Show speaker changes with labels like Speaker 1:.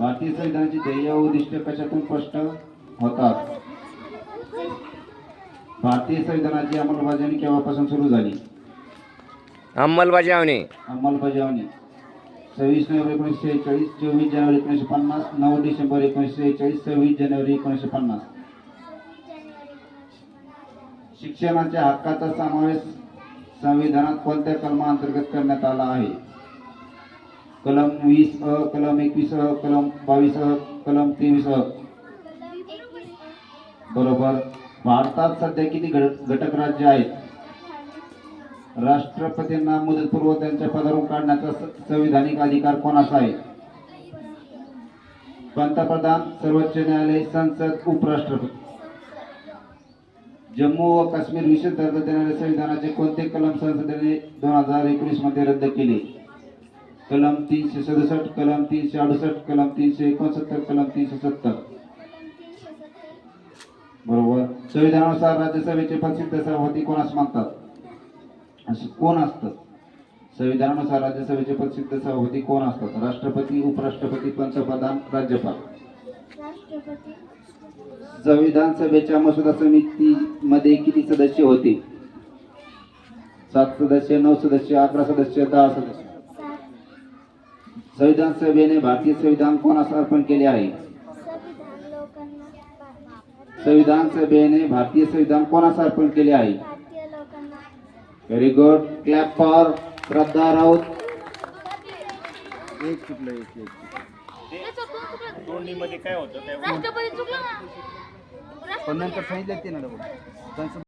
Speaker 1: भारतीय संविधानाची ध्येय व उद्दिष्ट कशातून स्पष्ट होतात? भारतीय संविधानाची अंमलबजावणी केव्हापासून सुरू झाली?
Speaker 2: अंमलबजावणी
Speaker 1: 26 नोव्हेंबर 1946, 24 जानेवारी 1950, 9 डिसेंबर 1946, 26 जानेवारी 1950. शिक्षणाच्या हक्काचा समावेश संविधानात कोणत्या कलमाअंतर्गत करण्यात आला आहे? कलम 20 कलम 21 कलम 22 कलम 23 बरोबर. भारतात सध्या किती घटक राज्य आहेत? राष्ट्रपतींना मुदतपूर्व त्यांच्या पदावरून काढण्याचा संविधानिक अधिकार कोणाचा आहे? पंतप्रधान, सर्वोच्च न्यायालय, संसद, उपराष्ट्रपती. जम्मू व काश्मीर विशेष दर्जा देणाऱ्या संविधानाचे कोणते कलम संसदेने 2019 मध्ये रद्द केले? कलम 367 कलम 368 कलम 369 कलम 370 बरोबर. संविधानानुसार राज्यसभेचे प्रसिद्ध सभापती कोणास म्हणतात? असे कोण असतात? संविधानानुसार राज्यसभेचे प्रसिद्ध सभापती कोण असतात? राष्ट्रपती, उपराष्ट्रपती, पंतप्रधान, राज्यपाल. संविधान सभेच्या मसुदा समितीमध्ये किती सदस्य होते? 7 सदस्य, 9 सदस्य, 11 सदस्य, 10 सदस्य. संविधान सभेने भारतीय संविधान कोणास अर्पण केले आहे? संविधान सभेने भारतीय संविधान कोणास अर्पण केले आहे? Very good. क्लॅप फॉर श्रद्धा राऊत.
Speaker 3: एक चुकलं एक
Speaker 4: तोंडीमध्ये काय होतं?
Speaker 3: पण नंतर सांगितलं ते ना